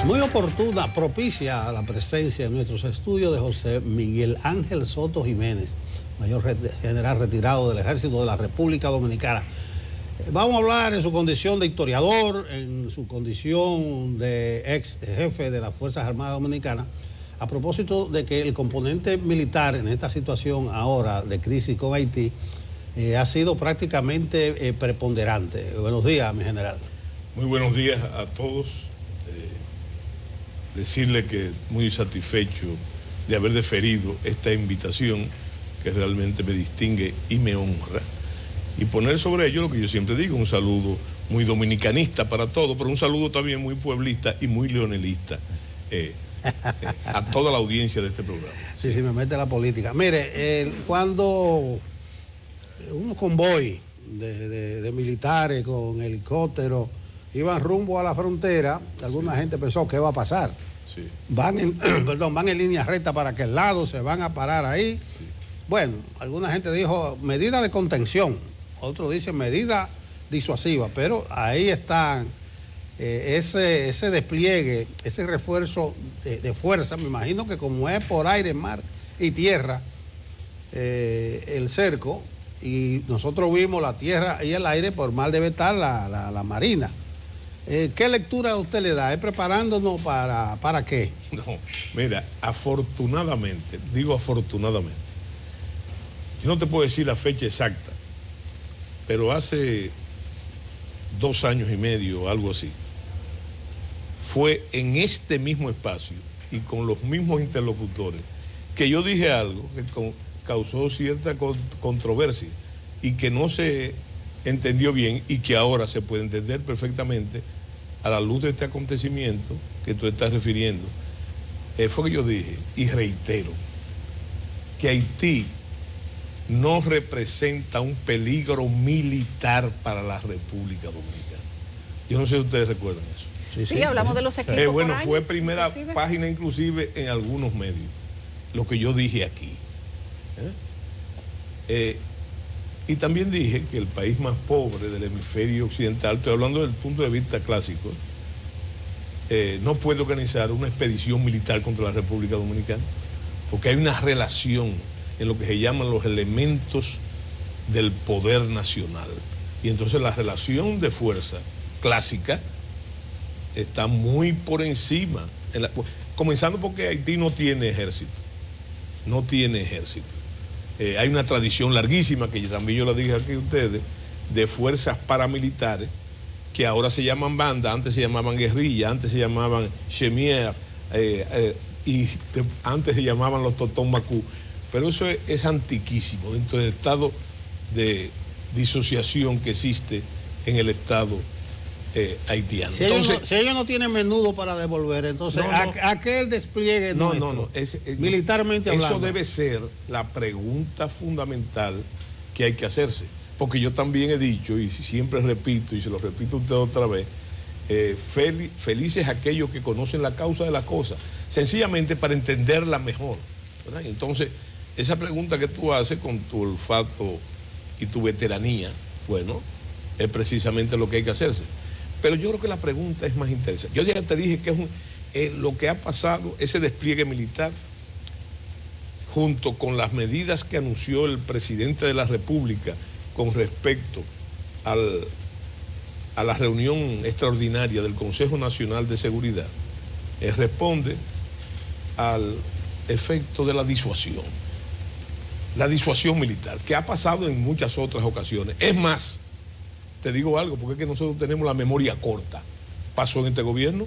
Muy oportuna, propicia la presencia en nuestros estudios de José Miguel Ángel Soto Jiménez, mayor general retirado del Ejército de la República Dominicana. Vamos a hablar en su condición de historiador, en su condición de ex jefe de las Fuerzas Armadas Dominicanas, a propósito de que el componente militar en esta situación ahora de crisis con Haití ha sido prácticamente preponderante. Buenos días, mi general. Muy buenos días a todos. Decirle que muy satisfecho de haber deferido esta invitación que realmente me distingue y me honra, y poner sobre ello lo que yo siempre digo, un saludo muy dominicanista para todos, pero un saludo también muy pueblista y muy leonelista a toda la audiencia de este programa. Sí, me mete la política. Mire, cuando unos convoy de militares con helicópteros iban rumbo a la frontera, alguna gente pensó, ¿qué va a pasar? Sí. Van en línea recta para aquel lado, se van a parar ahí. Sí. Bueno, alguna gente dijo medida de contención, otros dicen medida disuasiva, pero ahí están ese despliegue, ese refuerzo de fuerza. Me imagino que como es por aire, mar y tierra, el cerco, y nosotros vimos la tierra y el aire, por mar debe estar la marina. ¿Qué lectura usted le da? ¿Es preparándonos para qué? No, mira, afortunadamente, digo afortunadamente, yo no te puedo decir la fecha exacta, pero hace 2 años y medio o algo así, fue en este mismo espacio y con los mismos interlocutores que yo dije algo que causó cierta controversia y que no se entendió bien y que ahora se puede entender perfectamente a la luz de este acontecimiento que tú estás refiriendo. Fue que yo dije y reitero que Haití no representa un peligro militar para la República Dominicana. Yo no sé si ustedes recuerdan eso. Sí, hablamos de los equipos. Bueno, fue primera página inclusive en algunos medios, lo que yo dije aquí. Y también dije que el país más pobre del hemisferio occidental, estoy hablando desde el punto de vista clásico, no puede organizar una expedición militar contra la República Dominicana, porque hay una relación en lo que se llaman los elementos del poder nacional. Y entonces la relación de fuerza clásica está muy por encima, comenzando porque Haití no tiene ejército, no tiene ejército. Hay una tradición larguísima, que también yo la dije aquí a ustedes, de fuerzas paramilitares, que ahora se llaman banda, antes se llamaban guerrilla, antes se llamaban chemier, y antes se llamaban los totón macú. Pero eso es antiquísimo, dentro del estado de disociación que existe en el estado haitiano. Si ellos no tienen menudo para devolver, entonces, ¿a qué el despliegue militarmente hablando? Eso debe ser la pregunta fundamental que hay que hacerse. Porque yo también he dicho, y siempre repito, y se lo repito a usted otra vez, felices aquellos que conocen la causa de las cosas, sencillamente para entenderla mejor, ¿verdad? Entonces, esa pregunta que tú haces con tu olfato y tu veteranía, bueno, es precisamente lo que hay que hacerse. Pero yo creo que la pregunta es más interesante. Yo ya te dije que es lo que ha pasado, ese despliegue militar, junto con las medidas que anunció el presidente de la República con respecto a la reunión extraordinaria del Consejo Nacional de Seguridad, responde al efecto de la disuasión militar, que ha pasado en muchas otras ocasiones. Es más, te digo algo, porque es que nosotros tenemos la memoria corta. Pasó en este gobierno,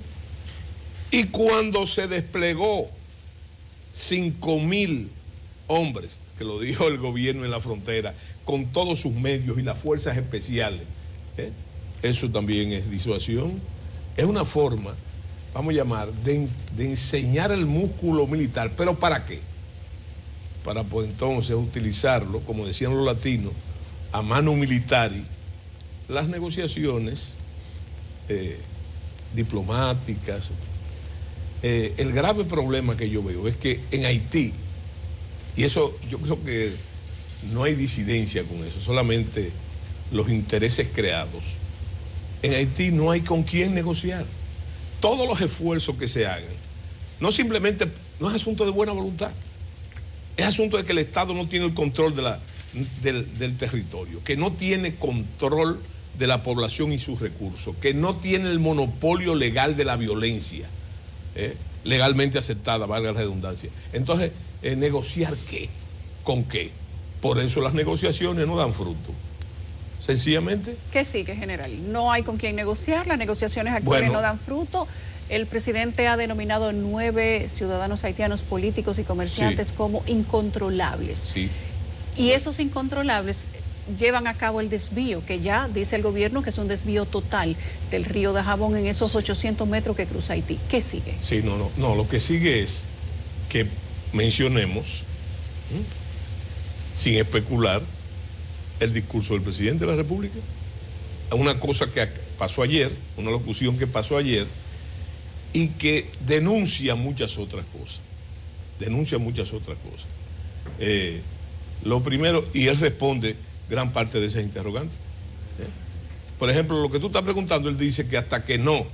y cuando se desplegó 5.000 hombres, que lo dijo el gobierno en la frontera, con todos sus medios y las fuerzas especiales, eso también es disuasión. Es una forma, vamos a llamar, de enseñar el músculo militar. ¿Pero para qué? Para pues entonces utilizarlo, como decían los latinos, a mano militari, las negociaciones diplomáticas. El grave problema que yo veo es que en Haití, y eso yo creo que no hay disidencia con eso, solamente los intereses creados. En Haití no hay con quién negociar. todos los esfuerzos que se hagan, no es asunto de buena voluntad, es asunto de que el Estado no tiene el control del territorio, que no tiene control de la población y sus recursos, que no tiene el monopolio legal de la violencia, legalmente aceptada, valga la redundancia. Entonces, ¿negociar qué? ¿Con qué? Por eso las negociaciones no dan fruto. Sencillamente. ¿Qué sigue, general? No hay con quién negociar, las negociaciones actuales no dan fruto. El presidente ha denominado 9 ciudadanos haitianos políticos y comerciantes como incontrolables. Sí. Y esos incontrolables llevan a cabo el desvío, que ya dice el gobierno que es un desvío total del río Dajabón en esos 800 metros que cruza Haití. ¿Qué sigue? Sí, no, lo que sigue es que mencionemos, sin especular, el discurso del presidente de la República. Una cosa que pasó ayer, una locución que pasó ayer, y que denuncia muchas otras cosas. Lo primero, y él responde gran parte de esas interrogantes. Por ejemplo, lo que tú estás preguntando, él dice que hasta que no,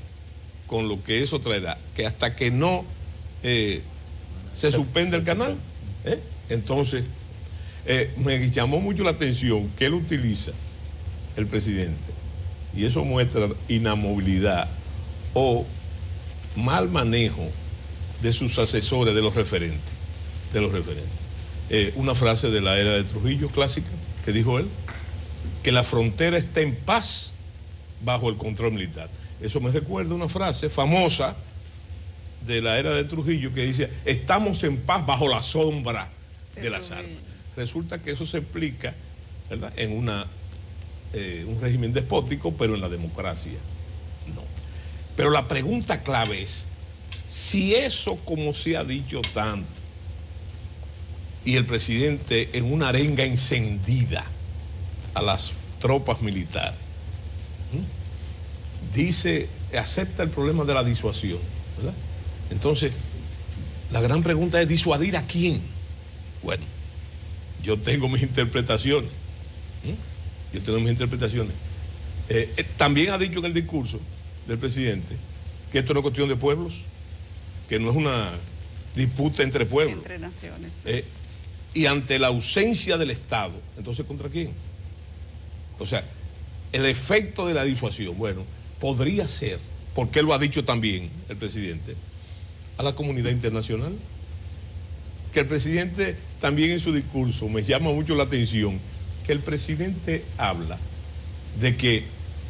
con lo que eso traerá, que hasta que no se suspenda el canal, entonces me llamó mucho la atención que él utiliza, el presidente, y eso muestra inamovilidad o mal manejo de sus asesores, de los referentes. Una frase de la era de Trujillo clásica, que dijo él, que la frontera está en paz bajo el control militar. Eso me recuerda una frase famosa de la era de Trujillo que dice, estamos en paz bajo la sombra de las armas. Resulta que eso se explica, ¿verdad?, en un régimen despótico, pero en la democracia no. Pero la pregunta clave es, si eso, como se ha dicho tanto, y el presidente en una arenga encendida a las tropas militares, dice, acepta el problema de la disuasión, ¿verdad? Entonces, la gran pregunta es, ¿disuadir a quién? Bueno, yo tengo mis interpretaciones. También ha dicho en el discurso del presidente que esto no es cuestión de pueblos, que no es una disputa entre pueblos. Entre naciones. Y ante la ausencia del Estado, entonces ¿contra quién? O sea, el efecto de la disuasión, bueno, podría ser, porque lo ha dicho también el presidente, a la comunidad internacional. Que el presidente también en su discurso, me llama mucho la atención, que el presidente habla de que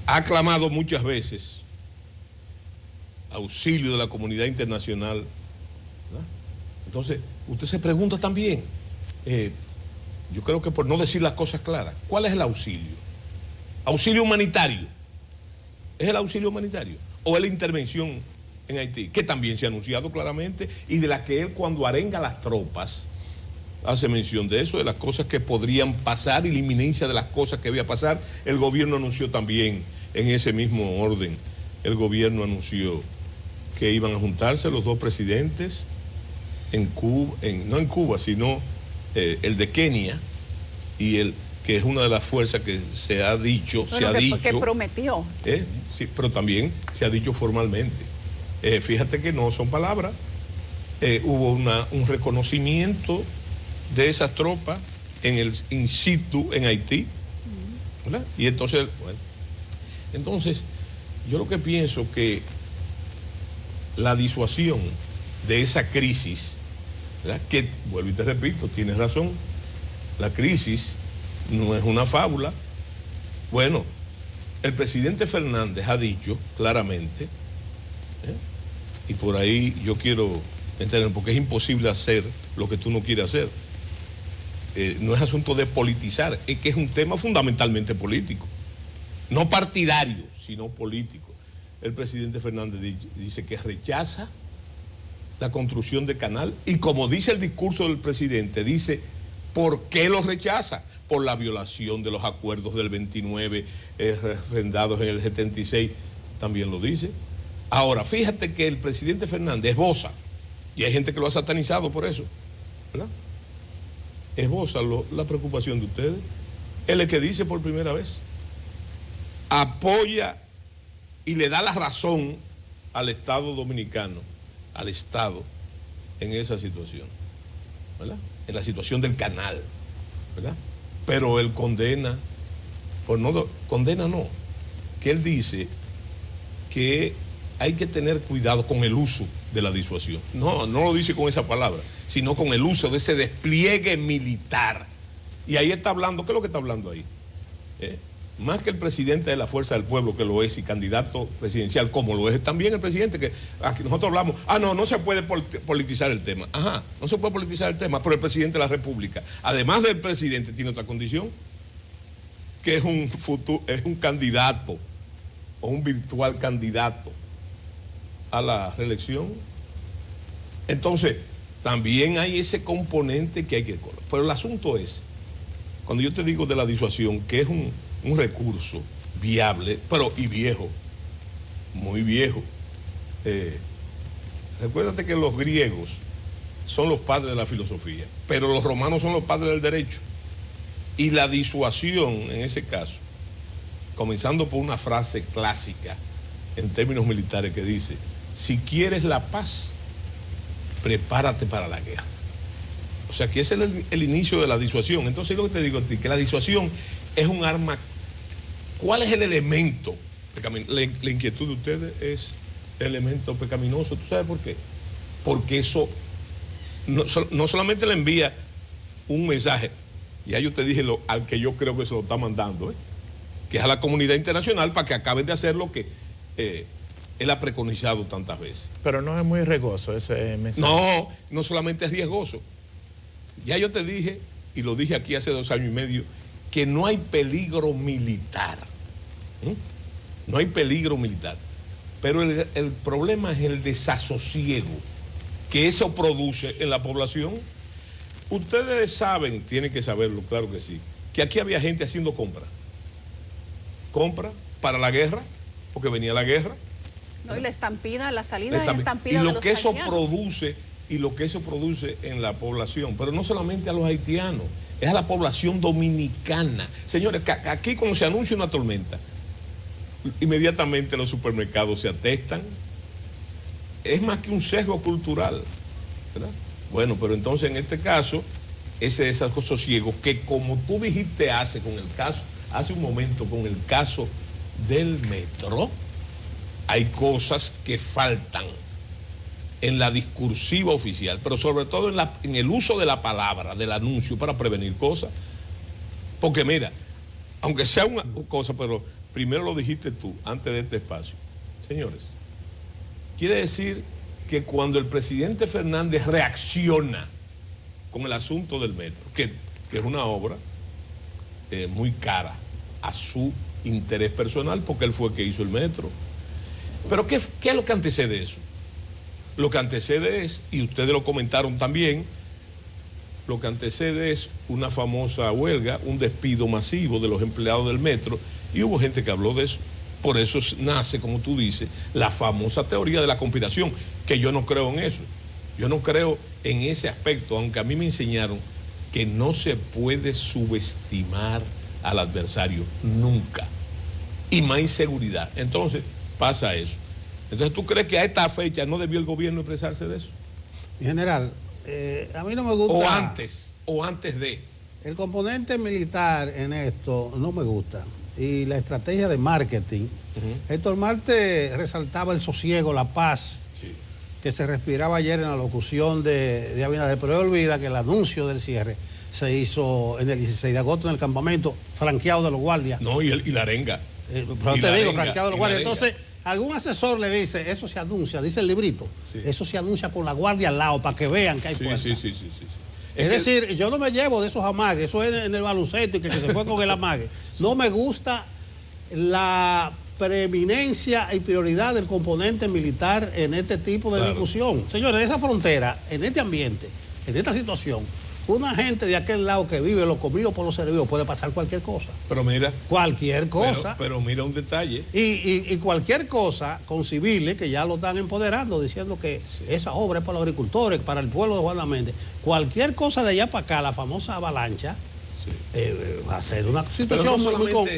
ha clamado muchas veces auxilio de la comunidad internacional, ¿verdad? Entonces, usted se pregunta también, yo creo que por no decir las cosas claras, ¿cuál es el auxilio? ¿Auxilio humanitario? ¿Es el auxilio humanitario? ¿O es la intervención en Haití? Que también se ha anunciado claramente y de la que él, cuando arenga las tropas, hace mención de eso, de las cosas que podrían pasar y la inminencia de las cosas que iba a pasar. El gobierno anunció también, en ese mismo orden, el gobierno anunció que iban a juntarse los dos presidentes en Cuba, no en Cuba, sino el de Kenia y el que es una de las fuerzas que se ha dicho, que prometió. Sí, pero también se ha dicho formalmente. Fíjate que no son palabras. Hubo un reconocimiento de esas tropas en el in situ en Haití, ¿verdad? Y entonces, bueno, entonces yo lo que pienso que la disuasión de esa crisis, ¿verdad?, que, vuelvo y te repito, tienes razón, la crisis no es una fábula. Bueno, el presidente Fernández ha dicho claramente, y por ahí yo quiero entender, porque es imposible hacer lo que tú no quieres hacer. No es asunto de politizar, es que es un tema fundamentalmente político, no partidario, sino político. El presidente Fernández dice que rechaza la construcción de canal y, como dice el discurso del presidente, dice, ¿por qué lo rechaza? Por la violación de los acuerdos del 29 refrendados en el 76, también lo dice. Ahora, fíjate que el presidente Fernández esboza, y hay gente que lo ha satanizado por eso, ¿verdad? Esboza la preocupación de ustedes. Él es que dice por primera vez, apoya y le da la razón al Estado dominicano, al Estado, en esa situación, ¿verdad? En la situación del canal, ¿verdad? Pero él condena, pues no, condena no, que él dice que hay que tener cuidado con el uso de la disuasión. No lo dice con esa palabra, sino con el uso de ese despliegue militar. Y ahí está hablando, ¿qué es lo que está hablando ahí? Más que el presidente de la Fuerza del Pueblo, que lo es, y candidato presidencial, como lo es también el presidente, que aquí nosotros hablamos, no se puede politizar el tema. Ajá, no se puede politizar el tema, pero el presidente de la República, además del presidente, tiene otra condición, que es un candidato, o un virtual candidato a la reelección. Entonces, también hay ese componente que hay que... Pero el asunto es, cuando yo te digo de la disuasión, que es un recurso viable, pero y viejo, muy viejo. Recuérdate que los griegos son los padres de la filosofía, pero los romanos son los padres del derecho. Y la disuasión, en ese caso, comenzando por una frase clásica en términos militares que dice: si quieres la paz, prepárate para la guerra. O sea que ese es el inicio de la disuasión. Entonces lo que te digo a ti, que la disuasión es un arma. ¿Cuál es el elemento? La inquietud de ustedes es el elemento pecaminoso. ¿Tú sabes por qué? Porque eso no solamente le envía un mensaje, ya yo te dije al que yo creo que se lo está mandando, que es a la comunidad internacional para que acaben de hacer lo que él ha preconizado tantas veces. Pero no es muy riesgoso ese mensaje. No solamente es riesgoso. Ya yo te dije, y lo dije aquí hace 2 años y medio, que no hay peligro militar. No hay peligro militar. Pero el problema es el desasosiego que eso produce en la población. Ustedes saben, tienen que saberlo, claro que sí, que aquí había gente haciendo compra para la guerra, porque venía la guerra. No, y la estampida, la salida de estampida y de lo que eso haitianos. produce, y lo que eso produce en la población, pero no solamente a los haitianos, es a la población dominicana. Señores, aquí cuando se anuncia una tormenta, inmediatamente los supermercados se atestan. Es más que un sesgo cultural, ¿verdad? Bueno, pero entonces en este caso, ese desasosiego que, como tú dijiste hace un momento con el caso del metro, hay cosas que faltan en la discursiva oficial, pero sobre todo en el uso de la palabra, del anuncio, para prevenir cosas. Porque mira, aunque sea una cosa, pero primero lo dijiste tú, antes de este espacio. Señores, quiere decir que cuando el presidente Fernández reacciona con el asunto del metro, que es una obra muy cara a su interés personal, porque él fue el que hizo el metro. Pero ¿qué es lo que antecede eso? Lo que antecede es, y ustedes lo comentaron también, lo que antecede es una famosa huelga, un despido masivo de los empleados del metro, y hubo gente que habló de eso. Por eso nace, como tú dices, la famosa teoría de la conspiración, que yo no creo en eso. Yo no creo en ese aspecto, aunque a mí me enseñaron que no se puede subestimar al adversario nunca. Y más inseguridad. Entonces pasa eso. Entonces, ¿tú crees que a esta fecha no debió el gobierno expresarse de eso? En general, a mí no me gusta... O antes de... El componente militar en esto no me gusta. Y la estrategia de marketing. Héctor Marte resaltaba el sosiego, la paz, sí, que se respiraba ayer en la locución de Abinader. Pero olvida que el anuncio del cierre se hizo en el 16 de agosto en el campamento, franqueado de los guardias. No, y la arenga. Pero te digo, franqueado de los guardias. Entonces, algún asesor le dice, eso se anuncia, dice el librito, sí, eso se anuncia con la guardia al lado para que vean que hay fuerza. Sí. Es decir, yo no me llevo de esos amagues, eso es en el baloncesto y que se fue con el amague. No me gusta la preeminencia y prioridad del componente militar en este tipo de discusión. Señores, en esa frontera, en este ambiente, en esta situación, una gente de aquel lado que vive lo comido por los servidos puede pasar cualquier cosa. Pero mira. Cualquier cosa. Pero mira un detalle. Y cualquier cosa con civiles que ya lo están empoderando, diciendo que esa obra es para los agricultores, para el pueblo de Juan La Méndez. Cualquier cosa de allá para acá, la famosa avalancha, va a ser una situación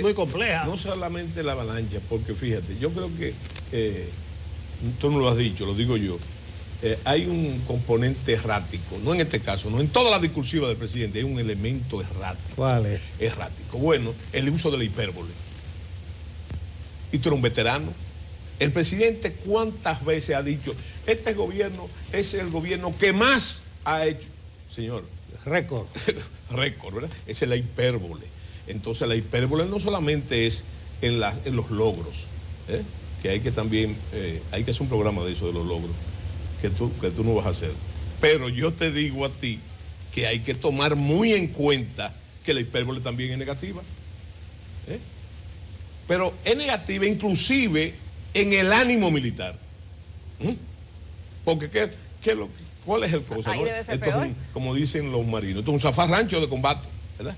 muy compleja. No solamente la avalancha, porque fíjate, yo creo que tú no lo has dicho, lo digo yo, hay un componente errático, no en este caso, no en toda la discursiva del presidente, hay un elemento errático. ¿Cuál es? Errático. Bueno, el uso de la hipérbole. Y tú eres un veterano. El presidente, ¿cuántas veces ha dicho, este gobierno es el gobierno que más ha hecho? Señor. Récord. Récord, ¿verdad? Esa es la hipérbole. Entonces la hipérbole no solamente es en los logros, que hay que también, hay que hacer un programa de eso, de los logros, que tú no vas a hacer. Pero yo te digo a ti que hay que tomar muy en cuenta que la hipérbole también es negativa. Pero es negativa inclusive en el ánimo militar. Porque ¿cuál es el cosa? Ahí ¿no? debe ser Esto peor. es como dicen los marinos, esto es un zafarrancho de combate, ¿verdad?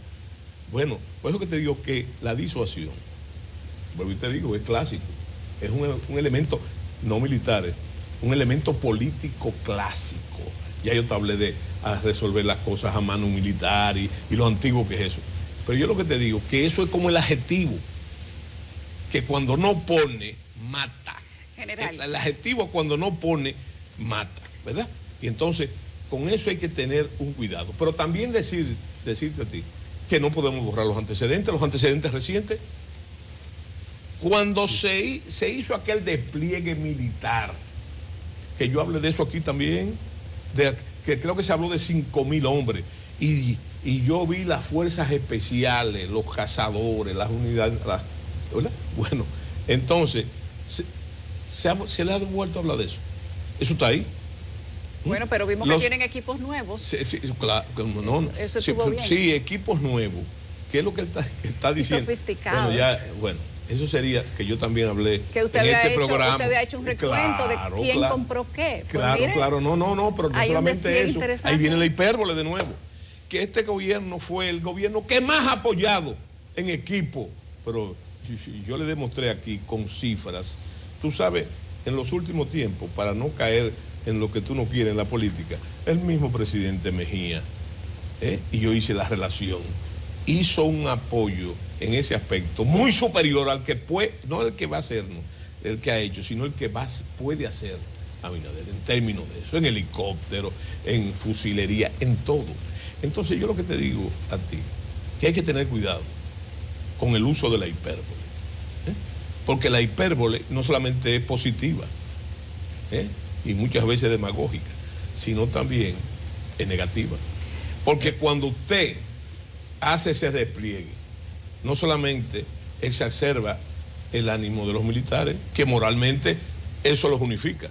Bueno, por eso que te digo que la disuasión, vuelvo y te digo, es clásico, es un elemento no militar, un elemento político clásico. Ya yo te hablé de resolver las cosas a mano militar y lo antiguo que es eso. Pero yo lo que te digo, que eso es como el adjetivo, que cuando no pone, mata. General. El adjetivo cuando no pone, mata, ¿verdad? Y entonces, con eso hay que tener un cuidado. Pero también decirte a ti que no podemos borrar los antecedentes recientes. Cuando se hizo aquel despliegue militar, que yo hablé de eso aquí también, que creo que se habló de 5.000 hombres, y yo vi las fuerzas especiales, los cazadores, las unidades, ¿verdad? Bueno, entonces, se le ha vuelto a hablar de eso. Eso está ahí. Bueno, pero vimos que tienen equipos nuevos. Sí, claro, eso estuvo bien. Sí, equipos nuevos. ¿Qué es lo que él está diciendo? Sofisticados. Bueno, eso sería que yo también hablé que usted en este programa. Usted había hecho un recuento de quién compró qué. Pues Claro, no, pero no solamente eso. Interesante. Ahí viene la hipérbole de nuevo. Que este gobierno fue el gobierno que más ha apoyado en equipo. Pero yo le demostré aquí con cifras. Tú sabes, en los últimos tiempos, para no caer en lo que tú no quieres en la política, el mismo presidente Mejía, y yo hice la relación, hizo un apoyo en ese aspecto muy superior al que puede, no el que va a hacer, no, el que ha hecho, sino el que puede hacer Abinader, en términos de eso, en helicóptero, en fusilería, en todo. Entonces yo lo que te digo a ti, que hay que tener cuidado con el uso de la hipérbole, porque la hipérbole no solamente es positiva, y muchas veces demagógica, sino también es negativa. Porque cuando usted hace ese despliegue, no solamente exacerba el ánimo de los militares, que moralmente eso los unifica,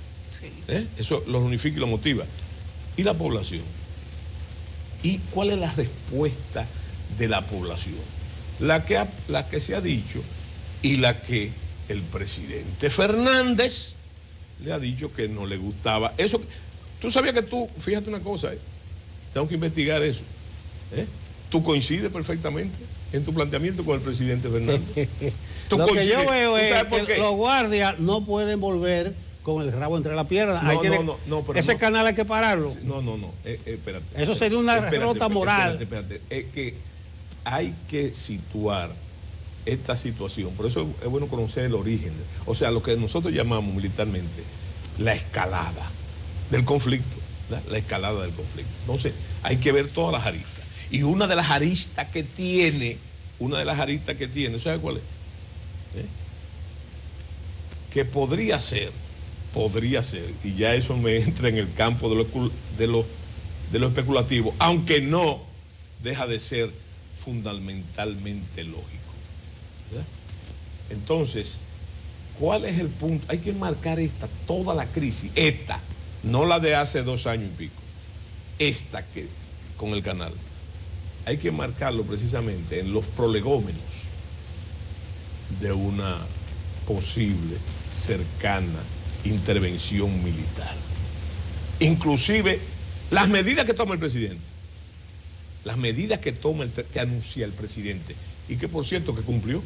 eso los unifica y los motiva, y la población. ¿Y cuál es la respuesta de la población? La que se ha dicho y la que el presidente Fernández le ha dicho que no le gustaba. Eso, tú sabías que fíjate una cosa, tengo que investigar eso. Tú coincides perfectamente en tu planteamiento con el presidente Fernández. Lo que yo veo es que los guardias no pueden volver con el rabo entre las piernas. Ese canal hay que pararlo. No, espérate. Eso sería una derrota moral. Espérate. Es que hay que situar esta situación. Por eso es bueno conocer el origen. O sea, lo que nosotros llamamos militarmente la escalada del conflicto. La escalada del conflicto. Entonces, hay que ver todas las aristas. Y una de las aristas que tiene, ¿sabes cuál es? Que podría ser, y ya eso me entra en el campo de lo especulativo, aunque no deja de ser fundamentalmente lógico. ¿Verdad? Entonces, ¿cuál es el punto? Hay que marcar toda la crisis, no la de hace 2 años y pico, que con el canal. Hay que marcarlo precisamente en los prolegómenos de una posible, cercana intervención militar. Inclusive las medidas que toma el presidente, que anuncia el presidente, y que por cierto que cumplió.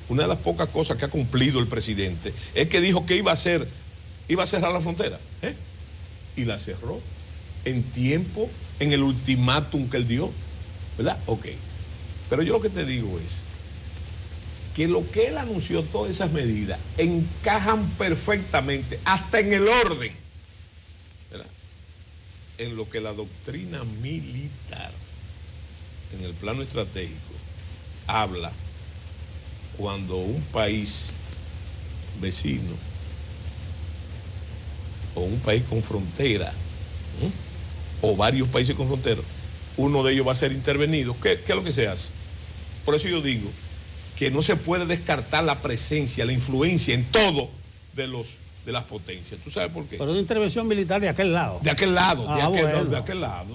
Una de las pocas cosas que ha cumplido el presidente es que dijo que iba a cerrar la frontera, y la cerró en tiempo, en el ultimátum que él dio, ¿verdad? Ok. Pero yo lo que te digo es que lo que él anunció, todas esas medidas, encajan perfectamente, hasta en el orden, ¿verdad?, en lo que la doctrina militar, en el plano estratégico, habla cuando un país vecino o un país con frontera, o varios países con frontera, uno de ellos va a ser intervenido. ¿Qué es lo que se hace? Por eso yo digo que no se puede descartar la presencia, la influencia en todo de las potencias. ¿Tú sabes por qué? Pero una intervención militar de aquel lado. De aquel lado, Ah, bueno. de aquel lado.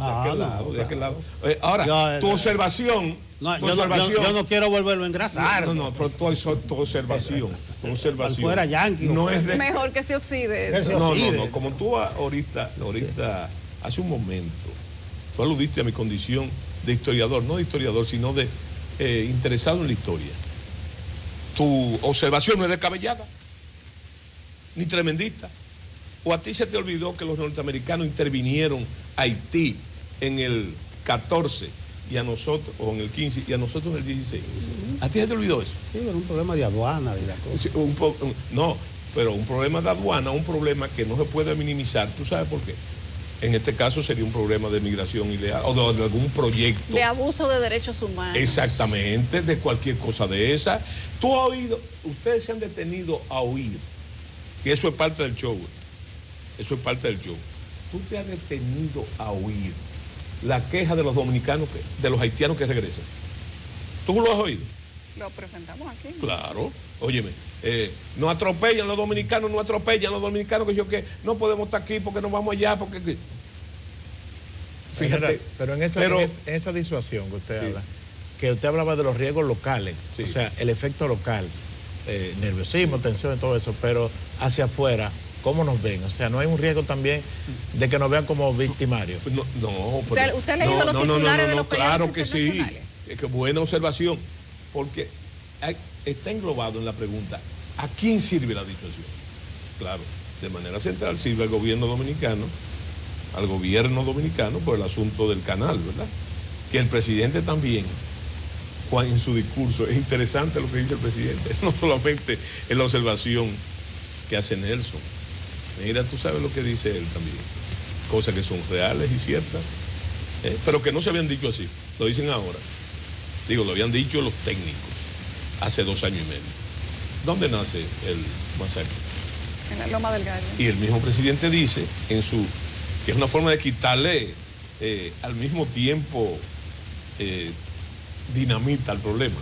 Claro. Ahora, tu observación... Yo no quiero volverlo a engrasar. Pero tu observación. Fuera yanqui. No es de... Mejor que se oxide eso. No. Como tú ahorita, hace un momento, tú aludiste a mi condición de historiador, no de historiador, sino de interesado en la historia. Tu observación no es descabellada, ni tremendista. ¿O a ti se te olvidó que los norteamericanos intervinieron a Haití en el 14 y a nosotros, o en el 15 y a nosotros en el 16? ¿A ti se te olvidó eso? Sí, era un problema de aduana y la cosa. Sí, no, pero un problema de aduana, un problema que no se puede minimizar. ¿Tú sabes por qué? En este caso sería un problema de migración ilegal o de algún proyecto. De abuso de derechos humanos. Exactamente, de cualquier cosa de esa. Tú has oído, ustedes se han detenido a oír, que eso es parte del show. Eso es parte del show. Tú te has detenido a oír la queja de los dominicanos, de los haitianos que regresan. ¿Tú lo has oído? Lo presentamos aquí. Claro. Óyeme, nos atropellan los dominicanos, que yo que no podemos estar aquí porque nos vamos allá, porque... Fíjate, pero en esa disuasión que usted habla, que usted hablaba de los riesgos locales, o sea, el efecto local, nerviosismo, tensión y todo eso, pero hacia afuera, ¿cómo nos ven? O sea, ¿no hay un riesgo también de que nos vean como victimarios? ¿Usted ha leído los titulares de los periódicos claro que sí. internacionales? Qué buena observación, porque está englobado en la pregunta, ¿a quién sirve la disuasión? Claro, de manera central sirve al gobierno dominicano por el asunto del canal, ¿verdad? Que el presidente también, en su discurso, es interesante lo que dice el presidente, no solamente en la observación que hace Nelson. Mira, tú sabes lo que dice él también, cosas que son reales y ciertas, pero que no se habían dicho así, lo dicen ahora. Digo, lo habían dicho los técnicos hace 2 años y medio. ¿Dónde nace el masacre? En la Loma del Gallo. Y el mismo presidente dice que es una forma de quitarle al mismo tiempo dinamita al problema.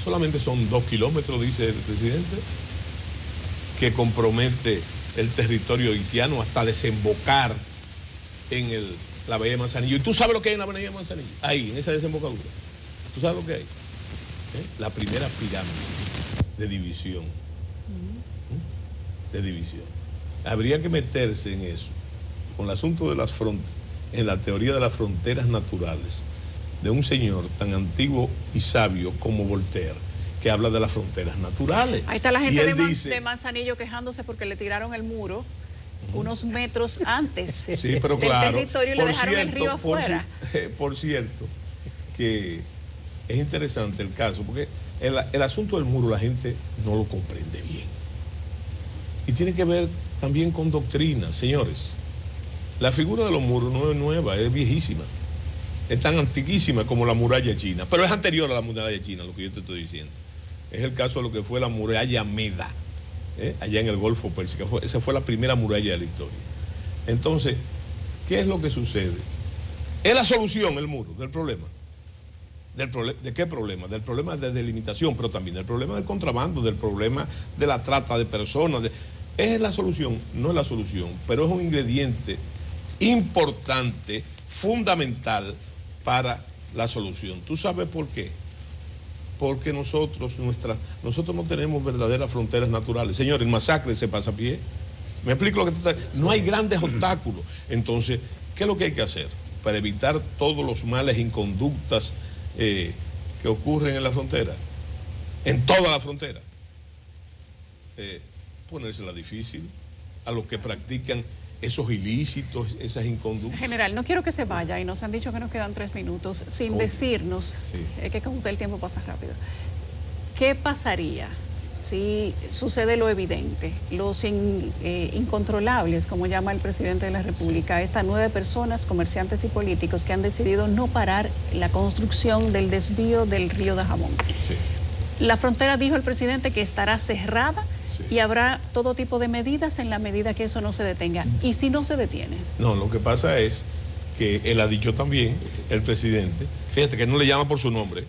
Solamente son 2 kilómetros, dice el presidente, que compromete el territorio haitiano hasta desembocar en la bahía de Manzanillo. ¿Y tú sabes lo que hay en la bahía de Manzanillo? Ahí, en esa desembocadura. ¿Tú sabes lo que hay? La primera pirámide de división. De división. Habría que meterse en eso, con el asunto de las fronteras, en la teoría de las fronteras naturales, de un señor tan antiguo y sabio como Voltaire, que habla de las fronteras naturales. Ahí está la gente de Manzanillo quejándose porque le tiraron el muro unos metros antes pero del territorio y le dejaron el río afuera. Por cierto, que es interesante el caso, porque el asunto del muro la gente no lo comprende bien. Y tiene que ver también con doctrina, señores. La figura de los muros no es nueva, es viejísima. Es tan antiquísima como la muralla china, pero es anterior a la muralla china, lo que yo te estoy diciendo. Es el caso de lo que fue la muralla Meda, allá en el Golfo Pérsico. Esa fue la primera muralla de la historia. Entonces, ¿qué es lo que sucede? Es la solución, el muro, del problema. ¿De qué problema? Del problema de delimitación, pero también del problema del contrabando, del problema de la trata de personas. Es la solución, no es la solución, pero es un ingrediente importante, fundamental para la solución. ¿Tú sabes por qué? Porque nosotros no tenemos verdaderas fronteras naturales. Señores, el masacre se pasa a pie. ¿Me explico lo que tú estás? No hay grandes obstáculos. Entonces, ¿qué es lo que hay que hacer para evitar todos los males y conductas que ocurren en la frontera? En toda la frontera. Ponérsela difícil a los que practican esos ilícitos, esas inconductas. General, no quiero que se vaya y nos han dicho que nos quedan 3 minutos sin decirnos, que con usted el tiempo pasa rápido. ¿Qué pasaría si sucede lo evidente, los incontrolables, como llama el presidente de la República, estas 9 personas, comerciantes y políticos que han decidido no parar la construcción del desvío del río Dajabón? Sí. La frontera, dijo el presidente, que estará cerrada y habrá todo tipo de medidas en la medida que eso no se detenga. ¿Y si no se detiene? No, lo que pasa es que él ha dicho también, el presidente, fíjate que no le llama por su nombre,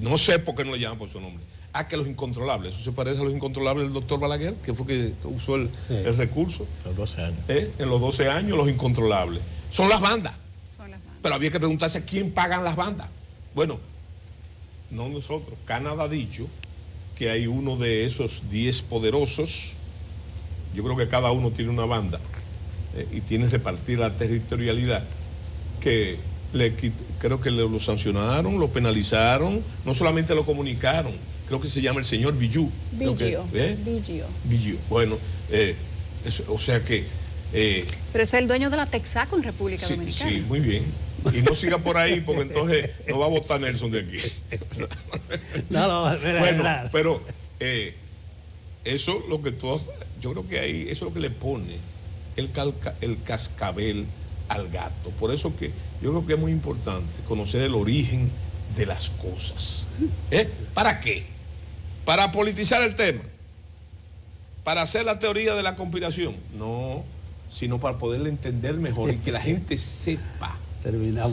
no sé por qué no le llama por su nombre, que los incontrolables, eso se parece a los incontrolables del doctor Balaguer, que fue que usó el recurso. Los 12 años. En los 12 años, los incontrolables. Son las bandas. Son las bandas. Pero había que preguntarse a quién pagan las bandas. Bueno, no nosotros. Canadá ha dicho que hay uno de esos 10 poderosos, yo creo que cada uno tiene una banda y tiene que repartir la territorialidad, que creo que lo sancionaron, lo penalizaron, no solamente lo comunicaron, creo que se llama el señor Biggio. Biggio. Bueno, o sea que... pero es el dueño de la Texaco en República Dominicana. Sí, muy bien. Y no siga por ahí porque entonces no va a votar Nelson de aquí. Bueno, pero eso lo que todo, yo creo que ahí eso es lo que le pone el cascabel al gato. Por eso que yo creo que es muy importante conocer el origen de las cosas. ¿Para qué? ¿Para politizar el tema? ¿Para hacer la teoría de la conspiración? No, sino para poderle entender mejor y que la gente sepa. No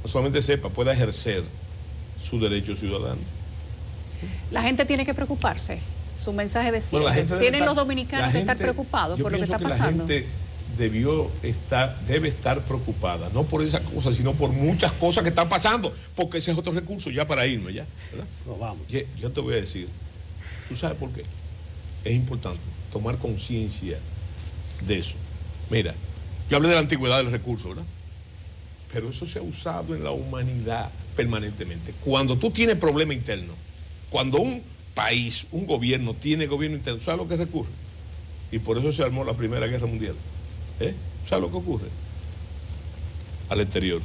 solamente sepa, pueda ejercer su derecho ciudadano. La gente tiene que preocuparse. Su mensaje de siempre. ¿Tienen los dominicanos que estar preocupados por lo que está pasando? La gente debe estar preocupada, no por esas cosas, sino por muchas cosas que están pasando, porque ese es otro recurso ya para irme, ya, ¿verdad? Nos vamos. Yo te voy a decir, ¿tú sabes por qué? Es importante tomar conciencia de eso. Mira, yo hablé de la antigüedad del recurso, ¿verdad? Pero eso se ha usado en la humanidad permanentemente. Cuando tú tienes problema interno, cuando un país, un gobierno tiene gobierno interno, ¿sabes lo que recurre? Y por eso se armó la Primera Guerra Mundial. ¿Sabes lo que ocurre? Al exterior.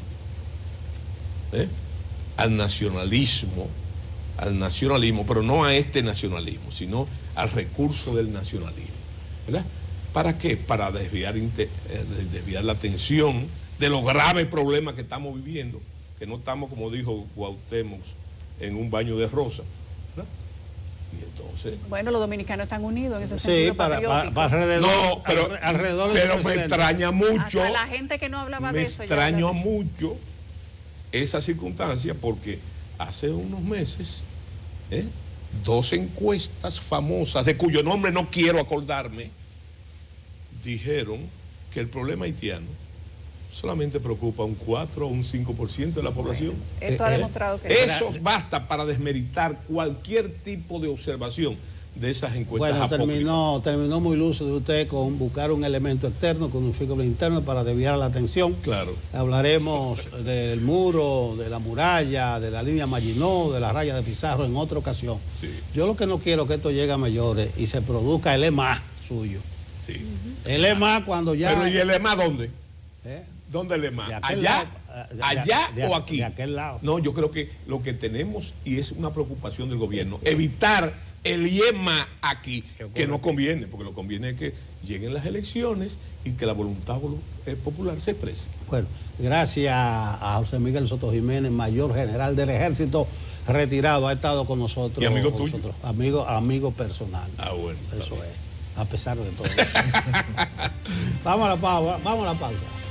Al nacionalismo, pero no a este nacionalismo, sino al recurso del nacionalismo. ¿Verdad? ¿Para qué? Para desviar la atención de los graves problemas que estamos viviendo, que no estamos, como dijo Cuauhtémoc, en un baño de rosa. ¿Verdad? Y entonces... Bueno, los dominicanos están unidos en ese sentido patriótico. Para alrededor, no, pero me extraña mucho. Hasta la gente que no hablaba de eso. Me extraña mucho esa circunstancia porque hace unos meses 2 encuestas famosas, de cuyo nombre no quiero acordarme, dijeron que el problema haitiano solamente preocupa a un 4 o un 5% de la población. Bueno, esto ha demostrado que... Eso basta para desmeritar cualquier tipo de observación de esas encuestas. Bueno, terminó muy lúcido usted con buscar un elemento externo, con un fenómeno interno para desviar la atención. Claro. Hablaremos del muro, de la muralla, de la línea Maginot, de la raya de Pizarro en otra ocasión. Sí. Yo lo que no quiero es que esto llegue a mayores y se produzca el EMA suyo. Sí. El EMA cuando ya... Pero ¿y el EMA dónde? ¿Dónde el EMA? ¿Allá o aquí? De aquel lado. No, yo creo que lo que tenemos, y es una preocupación del gobierno, evitar el EMA aquí, que no conviene, porque lo conviene es que lleguen las elecciones y que la voluntad popular se exprese. Bueno, gracias a José Miguel Soto Jiménez, mayor general del Ejército retirado, ha estado con nosotros. ¿Y amigo tuyo? Amigo personal. Bueno. Eso es, a pesar de todo. Vamos a la pausa.